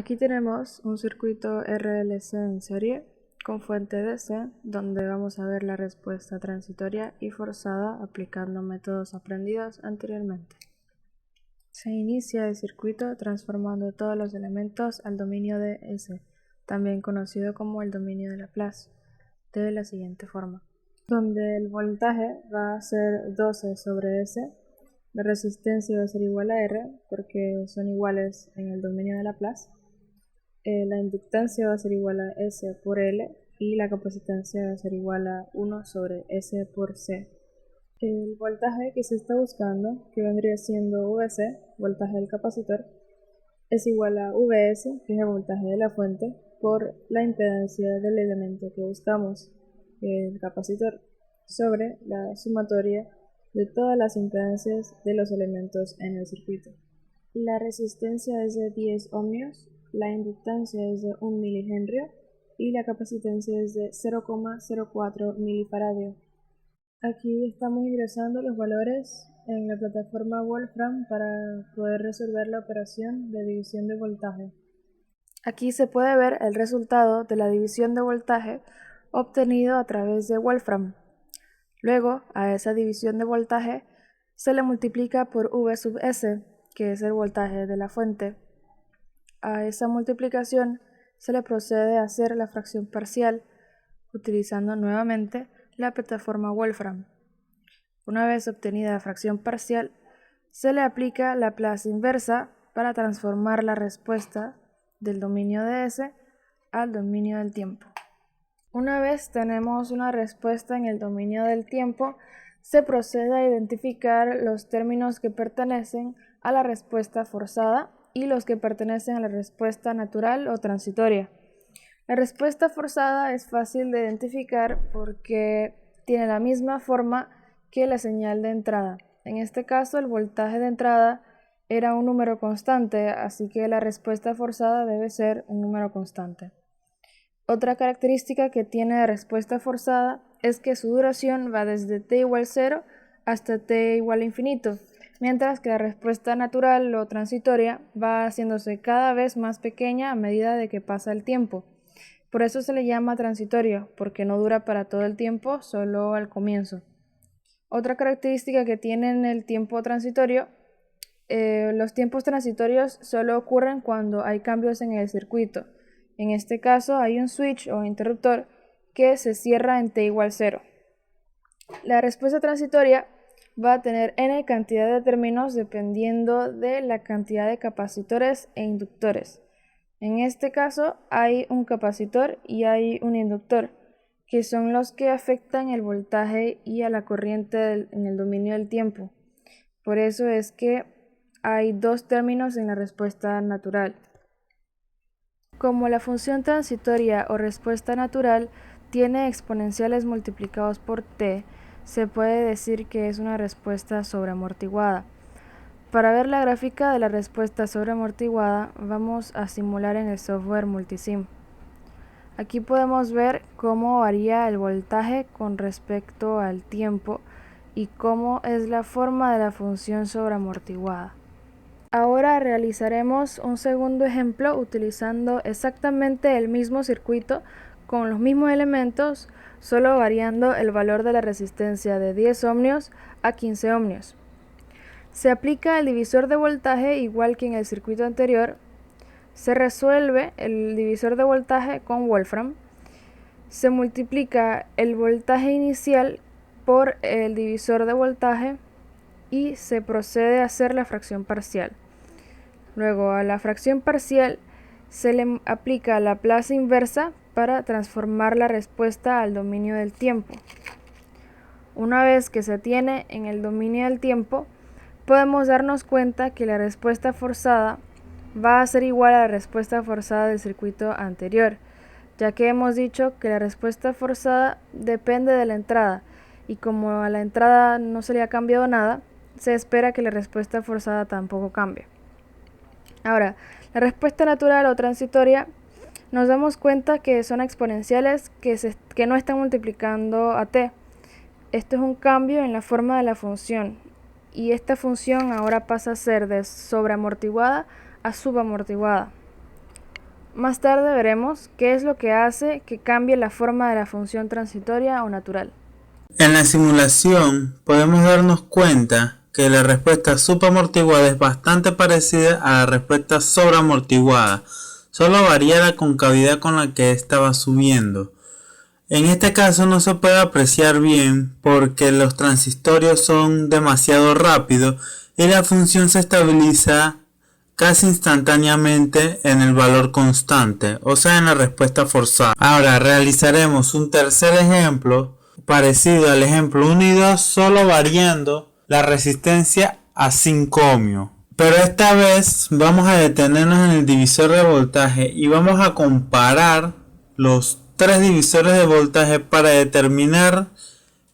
Aquí tenemos un circuito RLC en serie con fuente DC, donde vamos a ver la respuesta transitoria y forzada aplicando métodos aprendidos anteriormente. Se inicia el circuito transformando todos los elementos al dominio de S, también conocido como el dominio de Laplace, de la siguiente forma, donde el voltaje va a ser 12 sobre S, la resistencia va a ser igual a R, porque son iguales en el dominio de Laplace. La inductancia va a ser igual a S por L y la capacitancia va a ser igual a 1 sobre S por C. El voltaje que se está buscando, que vendría siendo VC, voltaje del capacitor, es igual a VS, que es el voltaje de la fuente, por la impedancia del elemento que buscamos, el capacitor, sobre la sumatoria de todas las impedancias de los elementos en el circuito. La resistencia es de 10 ohmios, la inductancia es de 1 milihenry y la capacitancia es de 0,04 milifaradio. Aquí estamos ingresando los valores en la plataforma Wolfram para poder resolver la operación de división de voltaje. Aquí se puede ver el resultado de la división de voltaje obtenido a través de Wolfram. Luego, a esa división de voltaje se le multiplica por V sub S, que es el voltaje de la fuente. A esa multiplicación se le procede a hacer la fracción parcial, utilizando nuevamente la plataforma Wolfram. Una vez obtenida la fracción parcial, se le aplica la Laplace inversa para transformar la respuesta del dominio de S al dominio del tiempo. Una vez tenemos una respuesta en el dominio del tiempo, se procede a identificar los términos que pertenecen a la respuesta forzada y los que pertenecen a la respuesta natural o transitoria. La respuesta forzada es fácil de identificar porque tiene la misma forma que la señal de entrada. En este caso, el voltaje de entrada era un número constante, así que la respuesta forzada debe ser un número constante. Otra característica que tiene la respuesta forzada es que su duración va desde t igual 0 hasta t igual a infinito, mientras que la respuesta natural o transitoria va haciéndose cada vez más pequeña a medida de que pasa el tiempo. Por eso se le llama transitorio, porque no dura para todo el tiempo, solo al comienzo. Otra característica que tiene el tiempo transitorio, los tiempos transitorios solo ocurren cuando hay cambios en el circuito. En este caso hay un switch o interruptor que se cierra en t igual 0. La respuesta transitoria va a tener n cantidad de términos dependiendo de la cantidad de capacitores e inductores. En este caso hay un capacitor y hay un inductor, que son los que afectan el voltaje y a la corriente en el dominio del tiempo. Por eso es que hay dos términos en la respuesta natural. Como la función transitoria o respuesta natural tiene exponenciales multiplicados por t, se puede decir que es una respuesta sobreamortiguada. Para ver la gráfica de la respuesta sobreamortiguada, vamos a simular en el software Multisim. Aquí podemos ver cómo varía el voltaje con respecto al tiempo y cómo es la forma de la función sobreamortiguada. Ahora realizaremos un segundo ejemplo utilizando exactamente el mismo circuito con los mismos elementos, solo variando el valor de la resistencia de 10 ohmios a 15 ohmios. Se aplica el divisor de voltaje igual que en el circuito anterior. Se resuelve el divisor de voltaje con Wolfram. Se multiplica el voltaje inicial por el divisor de voltaje y se procede a hacer la fracción parcial. Luego a la fracción parcial se le aplica la Laplace inversa para transformar la respuesta al dominio del tiempo. Una vez que se tiene en el dominio del tiempo, podemos darnos cuenta que la respuesta forzada va a ser igual a la respuesta forzada del circuito anterior, ya que hemos dicho que la respuesta forzada depende de la entrada, y como a la entrada no se le ha cambiado nada, se espera que la respuesta forzada tampoco cambie. Ahora, la respuesta natural o transitoria, nos damos cuenta que son exponenciales que no están multiplicando a t. Esto es un cambio en la forma de la función, y esta función ahora pasa a ser de sobreamortiguada a subamortiguada. Más tarde veremos qué es lo que hace que cambie la forma de la función transitoria o natural. En la simulación podemos darnos cuenta que la respuesta subamortiguada es bastante parecida a la respuesta sobreamortiguada, solo varía la concavidad con la que ésta va subiendo. En este caso no se puede apreciar bien porque los transistorios son demasiado rápidos y la función se estabiliza casi instantáneamente en el valor constante, o sea en la respuesta forzada. Ahora realizaremos un tercer ejemplo parecido al ejemplo 1 y 2, solo variando la resistencia a 5 ohmios. Pero esta vez vamos a detenernos en el divisor de voltaje y vamos a comparar los tres divisores de voltaje para determinar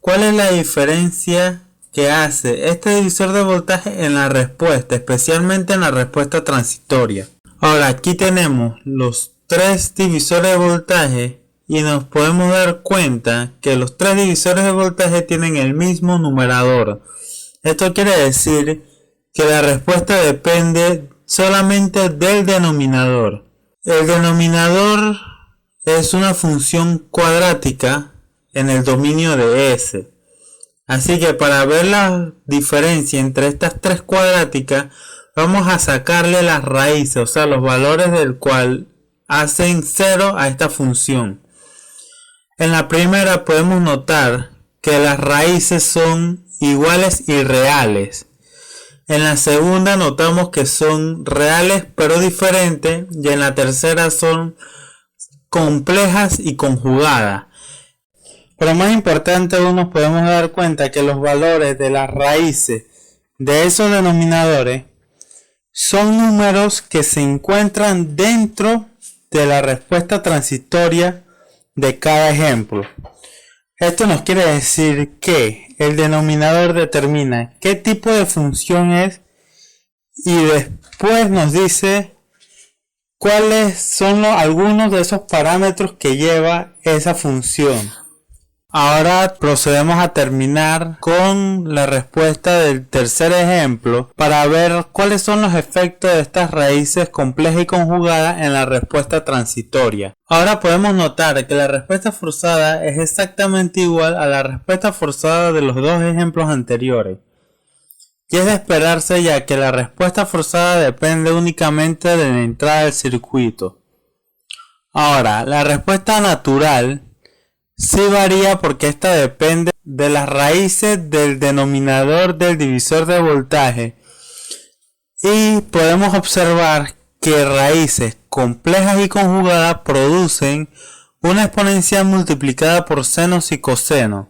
cuál es la diferencia que hace este divisor de voltaje en la respuesta, especialmente en la respuesta transitoria. Ahora aquí tenemos los tres divisores de voltaje y nos podemos dar cuenta que los tres divisores de voltaje tienen el mismo numerador. Esto quiere decir que la respuesta depende solamente del denominador. El denominador es una función cuadrática en el dominio de S. Así que para ver la diferencia entre estas tres cuadráticas, vamos a sacarle las raíces, o sea, los valores del cual hacen 0 a esta función. En la primera podemos notar que las raíces son iguales y reales. En la segunda notamos que son reales pero diferentes, y en la tercera son complejas y conjugadas. Pero más importante aún, nos podemos dar cuenta que los valores de las raíces de esos denominadores son números que se encuentran dentro de la respuesta transitoria de cada ejemplo. Esto nos quiere decir que el denominador determina qué tipo de función es y después nos dice cuáles son algunos de esos parámetros que lleva esa función. Ahora procedemos a terminar con la respuesta del tercer ejemplo para ver cuáles son los efectos de estas raíces complejas y conjugadas en la respuesta transitoria. Ahora podemos notar que la respuesta forzada es exactamente igual a la respuesta forzada de los dos ejemplos anteriores. Y es de esperarse, ya que la respuesta forzada depende únicamente de la entrada del circuito. Ahora, la respuesta natural sí varía porque esta depende de las raíces del denominador del divisor de voltaje, y podemos observar que raíces complejas y conjugadas producen una exponencial multiplicada por senos y cosenos,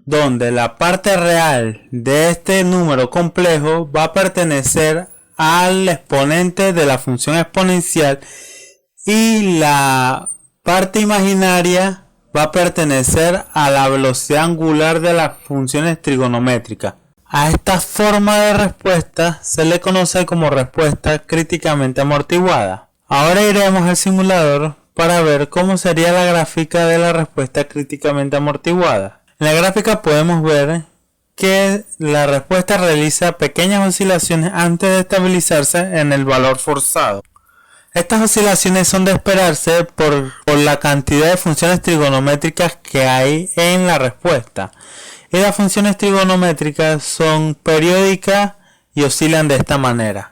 donde la parte real de este número complejo va a pertenecer al exponente de la función exponencial y la parte imaginaria va a pertenecer a la velocidad angular de las funciones trigonométricas. A esta forma de respuesta se le conoce como respuesta críticamente amortiguada. Ahora iremos al simulador para ver cómo sería la gráfica de la respuesta críticamente amortiguada. En la gráfica podemos ver que la respuesta realiza pequeñas oscilaciones antes de estabilizarse en el valor forzado. Estas oscilaciones son de esperarse por la cantidad de funciones trigonométricas que hay en la respuesta. Y las funciones trigonométricas son periódicas y oscilan de esta manera.